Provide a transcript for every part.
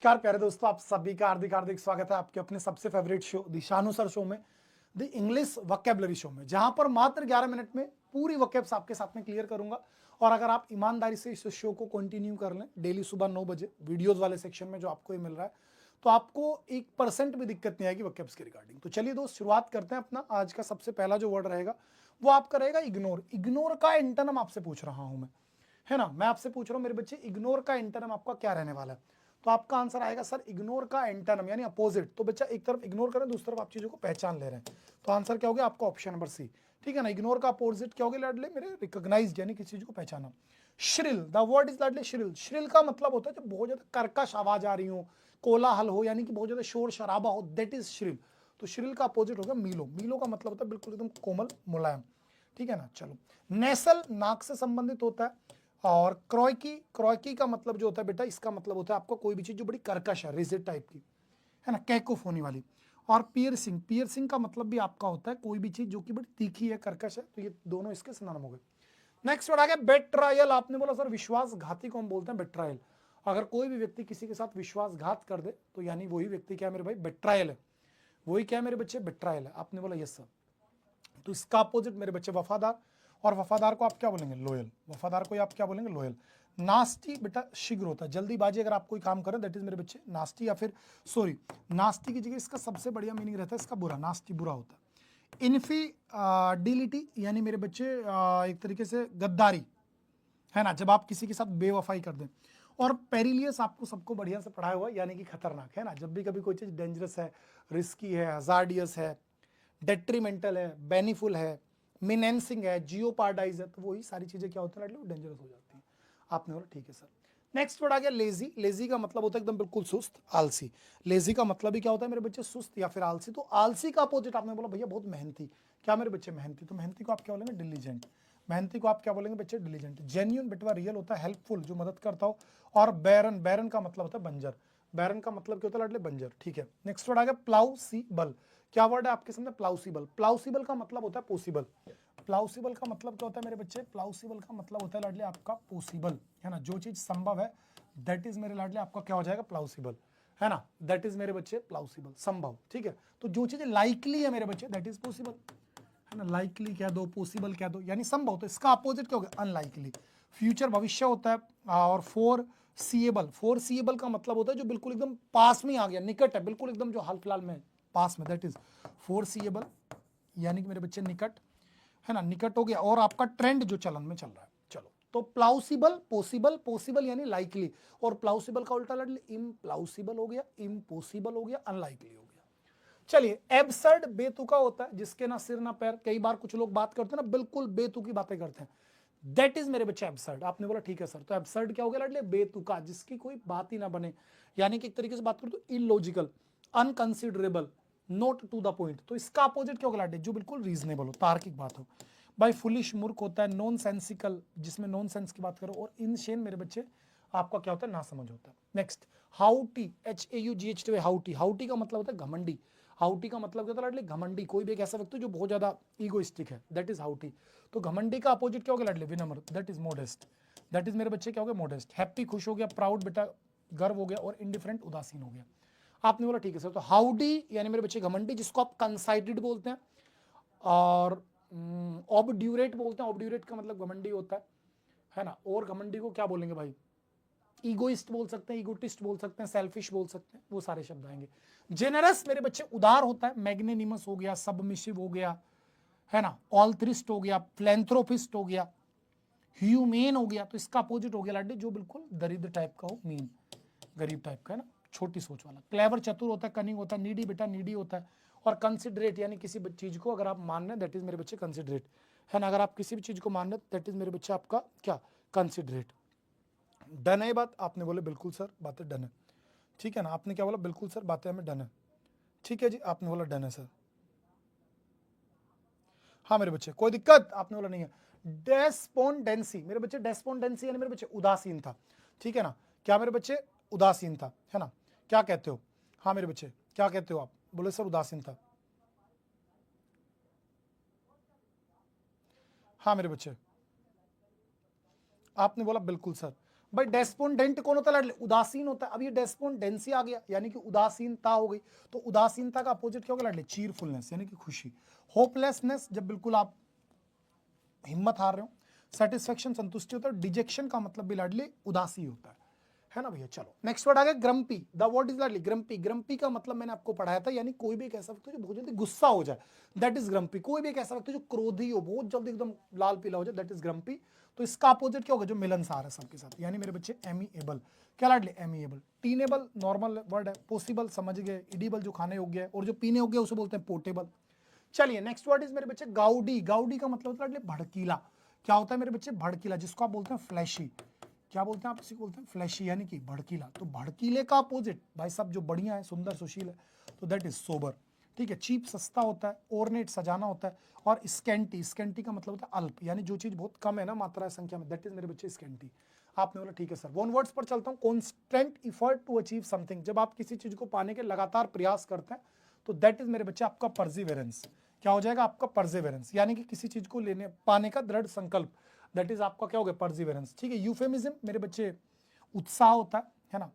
नमस्कार प्यारे दोस्तों, आप सभी का हार्दिक हार्दिक स्वागत है आपके अपने सबसे फेवरेट शो दिशानु सर शो में, द इंग्लिश वोकैबुलरी शो में, जहां पर मात्र 11 मिनट में पूरी वोकैब्स आपके साथ में क्लियर करूंगा। और अगर आप ईमानदारी से इस शो को कंटिन्यू कर लें डेली सुबह 9 बजे वीडियोस वाले सेक्शन में जो आपको ये मिल रहा है, तो आपको 1% भी दिक्कत नहीं आएगी वोकैब्स के रिगार्डिंग। तो चलिए दोस्त, शुरुआत करते हैं। अपना आज का सबसे पहला जो वर्ड रहेगा वो आपका रहेगा इग्नोर। इग्नोर का एंटोनिम आपसे पूछ रहा हूं मैं, है ना। मैं आपसे पूछ रहा हूं मेरे बच्चे, इग्नोर का एंटोनिम आपका क्या रहने वाला है। तो आपका आंसर आएगा सर इग्नोर का एंटोनिम यानी अपोजिट। तो बच्चा एक तरफ इग्नोर करें, दूसरी तरफ आप चीजों को पहचान ले रहे हैं, तो आंसर क्या हो गया आपका ऑप्शन नंबर सी। ठीक है ना। इग्नोर का अपोजिट क्या हो गया लाडले मेरे, रिकॉग्नाइज्ड यानी किसी चीज को पहचाना। श्रिल, द वर्ड इज लाडले श्रिल। श्रिल का मतलब होता है जब बहुत ज्यादा कर्कश आवाज आ रही हो, कोलाहल हो, यानी कि बहुत ज्यादा शोर शराबा हो, दैट इज श्रिल। तो श्रिल का अपोजिट होगा मीलो। मीलो का मतलब होता है बिल्कुल एकदम कोमल मुलायम। ठीक है ना। चलो, नेसल नाक से संबंधित होता है। और क्रॉयकी, क्रॉयकी का मतलब जो होता है बेटा, इसका मतलब होता है आपको कोई भी चीज जो बड़ी कर्कश है, रिजिड टाइप की, है ना, कैकोफोनी वाली। और पियर्सिंग, पियर्सिंग का मतलब भी आपका होता है कोई भी चीज जो कि बड़ी तीखी है, कर्कश है। तो ये दोनों इसके सिनोनिम हो गए। नेक्स्ट वर्ड आ गया बेट्रायल। आपने बोला सर विश्वासघाती को हम बोलते हैं बेट्रायल। अगर कोई भी व्यक्ति किसी के साथ विश्वासघात कर दे तो यानी वही व्यक्ति क्या है मेरे भाई, बेट्रायल है। वही क्या है मेरे बच्चे, बेट्रायल है। आपने बोला यस सर। तो इसका अपोजिट मेरे बच्चे वफादार। और वफादार को आप क्या बोलेंगे, लोयल। वफादार को आप क्या बोलेंगे, लोयल। नास्टी बेटा शीघ्र होता है, जल्दीबाजी अगर आप कोई काम करें दैट इज मेरे बच्चे नास्टी। या फिर सॉरी, नास्टी की जगह इसका सबसे बढ़िया मीनिंग रहता है इसका बुरा, नास्टी बुरा होता है। इनफिडिलिटी यानी मेरे बच्चे एक तरीके से गद्दारी, है ना, जब आप किसी के साथ बेवफाई कर दें। और पेरिलियस आपको सबको बढ़िया से पढ़ाया हुआ यानी कि खतरनाक, है ना। जब भी कभी कोई चीज डेंजरस है, रिस्की है, हजार्डियस है, डेट्रीमेंटल है, बेनिफुल है, मिनेंसिंग है, जियोपार्डाइज है, तो वही सारी चीजें क्या होती है, डेंजरस हो जाती हैं। आपने बोला ठीक है सर। नेक्स्ट वर्ड आ गया लेजी। लेजी का मतलब होता है एकदम बिल्कुल सुस्त, आलसी। लेजी का मतलब ही क्या होता है मेरे बच्चे, सुस्त या फिर आलसी। तो आलसी का अपोजिट आपने बोला भैया बहुत मेहनती, क्या मेरे बच्चे मेहनती। तो मेहनती को आप क्या बोलेंगे, डिलीजेंट। मेहनती को आप क्या बोलेंगे बच्चे, डिलीजेंट। जेन्यून बेटवा रियल होता है, हेल्पफुल जो मदद करता हो। और बैरन, बैरन का मतलब होता है बंजर। बैरन का मतलब क्या होता है लाडले, बंजर। ठीक है। नेक्स्ट वर्ड आ गया प्लाउसीबल। क्या वर्ड है आपके सामने, प्लाउसीबल। प्लाउसीबल का मतलब होता है पॉसिबल। प्लाउसीबल का मतलब क्या होता है मेरे बच्चे, प्लाउसीबल का मतलब होता है लाडले आपका पॉसिबल, है ना। जो चीज संभव है दैट इज मेरे लाडले आपका क्या हो जाएगा, प्लाउसीबल, है ना। दैट इज मेरे बच्चे प्लाउसीबल, संभव। ठीक है। तो जो चीजें लाइकली है मेरे बच्चे दैट इज पॉसिबल, है ना। लाइकली कह दो, पॉसिबल कह दो, यानी संभव। तो इसका अपोजिट क्या होगा, अनलाइकली। फ्यूचर भविष्य होता है। और फोर सीएबल, फोर सीएबल का मतलब होता है जो बिल्कुल एकदम पास में आ गया, निकट है, बिल्कुल एकदम जो हाल फिलहाल में पास में, दैट इज फोर सीएबल, यानी कि मेरे बच्चे निकट, है ना, निकट हो गया। और आपका ट्रेंड जो चलन में चल रहा है। चलो, तो प्लाउसिबल, पॉसिबल, पॉसिबल यानी लाइकली, और प्लाउसिबल का उल्टा लड़ इम्प्लाउसिबल हो गया, इम्पॉसिबल हो गया, अनलाइकली हो गया। चलिए, एब्सर्ड बेतुका होता है जिसके ना सिर ना पैर। कई बार कुछ लोग बात करते हैं ना, बिल्कुल बेतुकी बातें करते हैं, दैट इज मेरे बच्चे एब्सर्ड। आपने बोला ठीक है सर। तो एब्सर्ड क्या हो गया लाडले, बेतुका, जिसकी कोई बात ही ना बने, यानी कि एक तरीके से बात करूं तो illogical, unconsiderable, not to the point. तो इसका अपोजिट क्या होगा लाडले, जो बिल्कुल रीजनेबल हो, तार्किक बात हो। भाई फुलिश मूर्ख होता है, नॉन सेंसिकल जिसमें नॉन सेंस की बात करो। और इनशेन मेरे बच्चे आपका क्या होता है, ना समझ होता है। Next, हाउटी, HAUGHT, हाउटी। हाउटी का मतलब होता है घमंडी। हाउटी का मतलब क्या होता है लाडले, घमंडी। कोई भी एक ऐसा व्यक्ति जो बहुत ज्यादा ईगोइस्टिक है, दैट इज हाउटी। तो घमंडी का अपोजिट क्या हो गया लाडले, विनम्र, that is modest. That is मेरे बच्चे क्या हो गया, मोडेस्ट। हैप्पी खुश हो गया, प्राउड बेटा गर्व हो गया, और इंडिफरेंट उदासीन हो गया। आपने बोला ठीक है सर। तो हाउडी यानी मेरे बच्चे घमंडी, जिसको आप कंसाइटेड बोलते हैं। और ऑबड्यूरेट बोलते हैं। ऑबड्यूरेट का मतलब घमंडी होता है ना। और घमंडी को क्या बोलेंगे भाई, ईगोइस्ट बोल सकते हैं, ईगोटिस्ट बोल सकते हैं, सेल्फिश बोल सकते हैं, वो सारे शब्द आएंगे। जेनरस मेरे बच्चे उदार होता है, मैग्नेनिमस हो गया, सबमिसिव हो गया, है ना, ऑल्ट्रिस्ट हो गया, फिलेंथ्रोपिस्ट हो गया, ह्यूमेन हो गया। तो इसका अपोजिट हो गया लाड्डी, जो बिल्कुल दरिद्र टाइप का हो, मीन, गरीब टाइप का, है ना, छोटी सोच वाला। क्लेवर चतुर होता है, कनिंग होता है, नीडी बेटा नीडी होता है। और कंसिडरेट यानी किसी चीज को अगर आप मान रहे हैं दैट इज मेरे बच्चे कंसिडरेट, है ना। अगर आप किसी भी चीज को मान रहे हैं दैट इज मेरे बच्चे आपका क्या, कंसिडरेट। डन है बात, आपने बोले बिल्कुल सर बातें डन है। ठीक है ना। आपने क्या बोला, बिल्कुल सर बातें हमें डन है। ठीक है जी, आपने बोला डन है सर। हाँ मेरे बच्चे, कोई दिक्कत, आपने बोला नहीं है। डेस्पोंडेंसी मेरे बच्चे, डेस्पोंडेंसी यानी मेरे बच्चे उदासीन था। ठीक है ना। क्या मेरे बच्चे, उदासीन था, है ना। क्या कहते हो, हाँ मेरे बच्चे क्या कहते हो आप, बोले सर उदासीन था। हाँ मेरे बच्चे, आपने बोला बिल्कुल सर। भाई डेस्पोंडेंट कौन होता है लाडले? उदासीन होता है। अब ये डेस्पोंडेंसी आ गया यानी कि उदासीनता हो गई, तो उदासीनता का अपोजिट क्या होगा लाडले? चीरफुलनेस यानी कि खुशी। होपलेसनेस जब बिल्कुल आप हिम्मत हार रहे हो। सेटिस्फेक्शन संतुष्टि होता है। डिजेक्शन का मतलब भी लाडली उदासी होता है ना भैया। चलो नेक्स्ट वर्ड आ गया grumpy. The word is Ladli grumpy. Grumpy का मतलब मैंने आपको पढ़ाया था, यानी कोई भी एक ऐसा व्यक्ति जो बहुत जल्दी गुस्सा हो जाए, दैट इज ग्रम्पी। कोई भी एक ऐसा व्यक्ति जो क्रोधी हो, बहुत जल्दी एकदम लाल पीला हो जाए, दैट इज ग्रम्पी। तो इसका अपोजिट क्या होगा? जो मिलनसार है सबके साथ, यानी मेरे बच्चे एमिएबल। क्या लाडली? एमिएबल। टीनेबल नॉर्मल वर्ड है। पॉसिबल समझ गए। इडिबल जो खाने योग्य है, और जो पीने योग्य है उसे बोलते हैं पोर्टेबल। चलिए नेक्स्ट वर्ड इज मेरे बच्चे गाउडी। गाउडी का मतलब होता है भड़कीला। क्या होता है मेरे बच्चे? भड़कीला, जिसको आप बोलते हैं फ्लैशी। क्या बोलते हैं आप? इसी को बोलते हैं फ्लैशी यानी कि भड़कीला। तो भड़कीले का अपोजिट भाई साहब जो बढ़िया है, सुंदर सुशील है, तो दैट इज सोबर। ठीक है। चीप सस्ता होता है। ओरनेट सजाना होता है। और स्कैंटी, स्कैंटी का मतलब होता है अल्प, यानी जो चीज बहुत कम है ना मात्रा संख्या में, दैट इज मेरे बच्चे स्कैंटी। आपने बोला ठीक है सर। वन वर्ड्स पर चलता हूँ। Constant effort to achieve something, जब आप किसी चीज को पाने के लगातार प्रयास करते हैं, तो दैट इज मेरे बच्चे आपका परसिवेरेंस। क्या हो जाएगा? आपका परसिवेरेंस, यानी कि किसी चीज को लेने पाने का दृढ़ संकल्प, दैट इज आपका क्या हो गया? परसिवेरेंस। ठीक है। यूफेमिज्म मेरे बच्चे उत्साह होता है ना।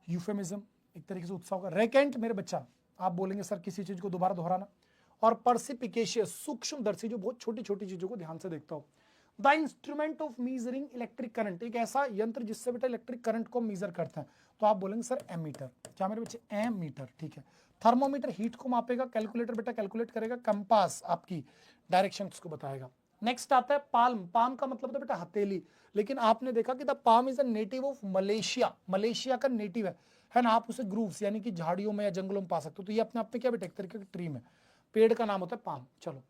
यूफेमिज्म एक तरीके से उत्साह होगा। रेकेंट मेरे बच्चा आप बोलेंगे सर किसी चीज को दोबारा दोहराना। और पर्सिपिकेशियस सूक्ष्मदर्शी, जो बहुत छोटी छोटी चीजों को ध्यान से देखता हो। The instrument of measuring electric current, एक ऐसा यंत्र जिससे बेटा इलेक्ट्रिक करंट को मेजर करते हैं, तो आप बोलेंगे सर एमीटर। क्या मेरे बच्चे? एमीटर। ठीक है। थर्मोमीटर हीट को मापेगा। कैलकुलेटर बेटा कैलकुलेट करेगा। कंपास आपकी डायरेक्शंस को बताएगा। नेक्स्ट आता है पाल्म। पाम का मतलब होता है बेटा हथेली, लेकिन आपने देखा कि the palm is a native of Malaysia. Malaysia का नेटिव है ना। आप उसे ग्रूव्स यानी कि झाड़ियों में या जंगलों में पा सकते हो। तो ये अपने आप में क्या बेटा? एक तरीके की ट्री में पेड़ का नाम होता है पाम। चलो।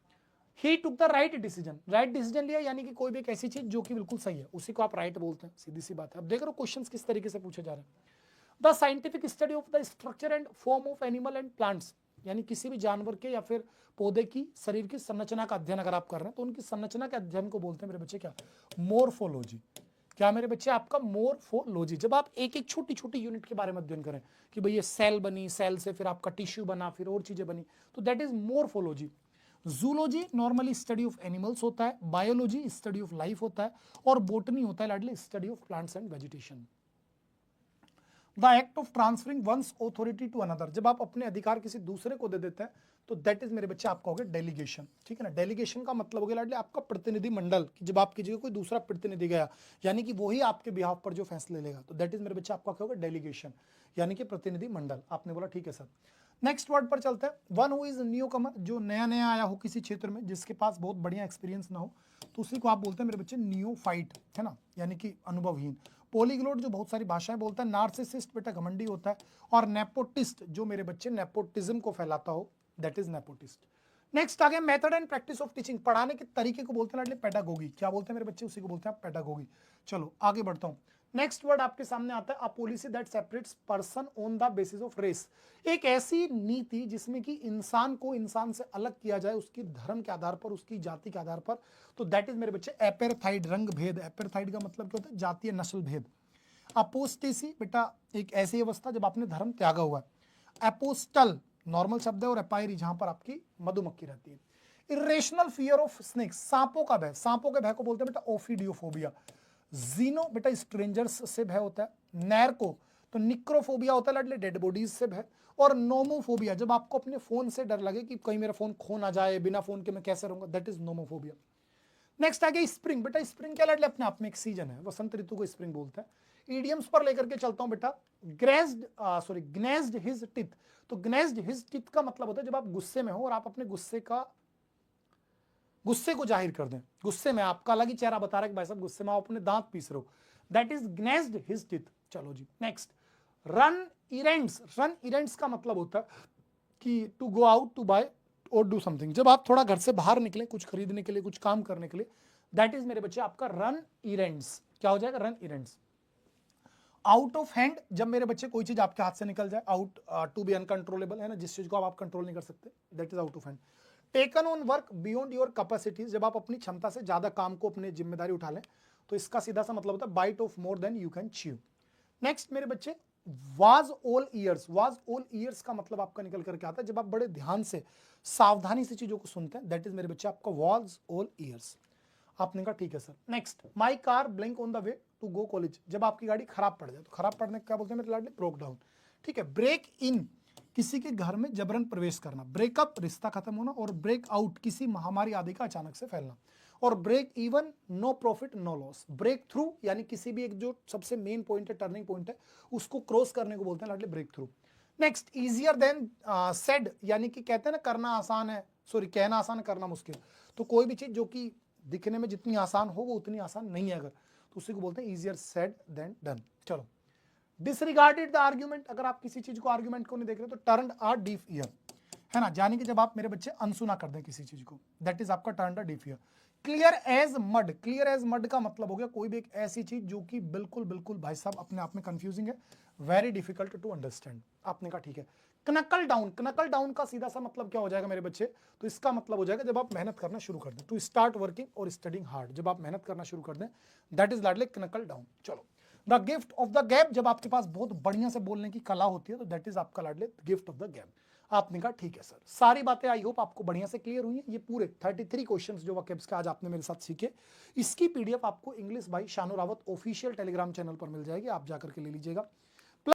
He took the right decision. Right decision लिया यानी कि कोई भी एक ऐसी चीज जो कि बिल्कुल सही है, उसी को आप राइट बोलते हैं। सीधी सी बात है। अब देख रहे हो क्वेश्चन किस तरीके से पूछे जा रहे हैं। The scientific study of the structure and form of animal and plants, यानी किसी भी जानवर के या फिर पौधे की शरीर की संरचना का अध्ययन अगर आप कर रहे हैं, तो उनकी संरचना के अध्ययन को बोलते हैं मेरे बच्चे क्या? मोर्फोलॉजी। क्या मेरे बच्चे? आपका मोर्फोलॉजी। जब आप एक एक छोटी छोटी यूनिट के बारे में अध्ययन करें कि भाई ये सेल बनी, सेल से फिर आपका टिश्यू बना, फिर और चीजें बनी, तो that is morphology. Zoology normally study of animals होता है। बायोलॉजी स्टडी ऑफ लाइफ होता है। और बोटनी होता है लाडली study of plants and vegetation. The act of transferring one's authority to another, जब आप अपने अधिकार किसी दूसरे को दे देते हैं, तो दैट इज मेरे बच्चे आपका हो गया डेलीगेशन। ठीक है ना। डेलीगेशन का मतलब हो गया लाडली आपका प्रतिनिधि मंडल, कि जब आपकी जगह कोई दूसरा प्रतिनिधि गया, यानी कि वही आपके बिहाफ पर जो फैसले लेगा, तो दैट इज मेरे बच्चे आपका क्या होगा? डेलीगेशन, यानी कि प्रतिनिधि मंडल। आपने बोला ठीक है सर। नेक्स्ट वर्ड पर चलते हैं। वन हु इज न्यू कमर, जो नया नया आया हो किसी क्षेत्र में, जिसके पास बहुत बढ़िया एक्सपीरियंस ना हो, तो उसी को आप बोलते हैं मेरे बच्चे नियोफाइट, है ना, यानी कि अनुभवहीन। पॉलीग्लोट जो बहुत सारी भाषाएं बोलता है। नार्सिसिस्ट बेटा घमंडी होता है। और नेपोटिस्ट जो मेरे बच्चे नेपोटिज्म को फैलाता हो, दैट इज नेपोटिस्ट। नेक्स्ट आ गया method and practice of teaching. पढ़ाने के तरीके को बोलते हैं पेडागोगी। क्या बोलते हैं मेरे बच्चे? उसी को बोलते हैं पेडागोगी। चलो आगे बढ़ता हूं। नेक्स्ट वर्ड आपके सामने आता है a policy that separates person on the basis of race. एक ऐसी नीति जिसमें कि इंसान को इंसान से अलग किया जाए उसकी धर्म के आधार पर, उसकी जाति के आधार पर, तो दैट इज मेरे बच्चे एपेर्थाइड, रंग भेद। एपेर्थाइड का मतलब क्या होता है? जातीय नस्ल भेद। अपोस्टेसी बेटा एक ऐसी अवस्था जब आपने धर्म त्यागा हुआ है। एपोस्टल नॉर्मल शब्द है। और एपायरी जहां पर आपकी मधुमक्खी रहती है। इरेशनल फियर ऑफ स्नेक्स, सांपों का भय। सांपों के भय को बोलते हैं बेटा ओफिडियोफोबिया। जीनो बेटा स्ट्रेंजर्स से भय होता है। नैरको तो निक्रोफोबिया होता है लाडले डेड बॉडीज से भय। और नोमोफोबिया जब आपको अपने फोन से डर लगे कि कहीं मेरा फोन खो ना जाए, बिना फोन के मैं कैसे रहूंगा, दैट इज नोमोफोबिया। नेक्स्ट आ गया स्प्रिंग। बेटा स्प्रिंग क्या लाडले? अपने आप में एक सीजन है, वसंत ऋतु को स्प्रिंग बोलते हैं। ईडियम्स पर लेकर के चलता हूं बेटा। ग्नेज्ड हिज टिथ। तो ग्नेज्ड हिज टिथ का मतलब होता है जब आप गुस्से में हो और आप अपने गुस्से को जाहिर कर दें। गुस्से में आपका अलग ही चेहरा बता रहा है कि भाई साहब गुस्से में आप अपने दांत पीस रहे हो, that is gnashed his teeth. चलो जी next. Run errands. Run errands का मतलब होता है कि to go out to buy और डू समथिंग। जब आप थोड़ा घर से बाहर निकले कुछ खरीदने के लिए, कुछ काम करने के लिए, दैट इज मेरे बच्चे आपका रन इरेंट्स। क्या हो जाएगा? रन इरेंट्स। आउट ऑफ हैंड जब मेरे बच्चे कोई चीज आपके हाथ से निकल जाए। आउट टू बी अनकंट्रोलेबल, है ना, जिस चीज को आप कंट्रोल नहीं कर सकते, that is out of hand. Taken on work beyond your capacities, जब आप अपनी क्षमता से ज्यादा काम को अपनी जिम्मेदारी उठा लें, तो इसका सीधा सा मतलब होता है bite off more than you can chew. Next मेरे बच्चे was all ears. Was all ears का मतलब आपका निकल करके आता है जब आप बड़े ध्यान से सावधानी से चीजों को सुनते हैं, दैट इज मेरे बच्चे आपका वाज ऑल ईयर्स। आपने कहा ठीक है sir. Next, my car blink on the way to go college, जब आपकी गाड़ी खराब पड़ जाए तो खराब पड़ने को क्या बोलते हैं मेरे लाडले? Broke down. ठीक है। ब्रेक इन, किसी के घर में जबरन प्रवेश करना। ब्रेकअप, रिश्ता खत्म होना। और ब्रेक आउट, किसी महामारी आदि का अचानक से फैलना। और break even, no profit no loss. Break through यानी किसी भी एक जो सबसे मेन पॉइंट है, टर्निंग पॉइंट है, उसको क्रॉस करने को बोलते हैं लाडले break through. Next, easier than said, यानी कि कहते हैं ना करना आसान है, सॉरी कहना आसान है करना मुश्किल। तो कोई भी चीज जो कि दिखने में जितनी आसान हो वो उतनी आसान नहीं है अगर, तो उसी को बोलते हैं इजियर सेड देन डन। चलो, डिसरिगार्डेड द आर्ग्यूमेंट, अगर आप किसी चीज को आर्ग्यूमेंट को नहीं देख रहे तो टर्न अ डीफ ईयर, है ना, यानी कि जब आप मेरे बच्चे अनसुना कर दें किसी चीज को, दैट इज आपका turn a deaf ear. Clear as mud, clear as mud का मतलब हो गया कोई भी एक ऐसी चीज जो कि बिल्कुल बिल्कुल भाई साहब अपने आप में कंफ्यूजिंग है, वेरी डिफिकल्ट टू अंडरस्टैंड। आपने कहा ठीक है। कनकल डाउन, कनकल डाउन का सीधा सा मतलब क्या हो जाएगा मेरे बच्चे? तो इसका मतलब हो जाएगा जब आप मेहनत करना शुरू कर दें, टू स्टार्ट वर्किंग और स्टडिंग हार्ड, जब आप मेहनत करना शुरू कर दें, दैट इज लाडले कनकल डाउन। चलो, the gift of the gap, जब आपके पास बहुत बढ़िया से बोलने की कला होती है तो दैट इज आपका लाडले गिफ्ट ऑफ द गैप। आपने कहा ठीक है सर। सारी बातें आई होप आपको बढ़िया से क्लियर हुई हैं। ये पूरे 33 क्वेश्चंस जो वोकैब्स के आज आपने मेरे साथ सीखे, इसकी पीडीएफ आपको English by Shanu Rawat official Telegram channel पर मिल जाएगी, आप जाकर के ले लीजिएगा।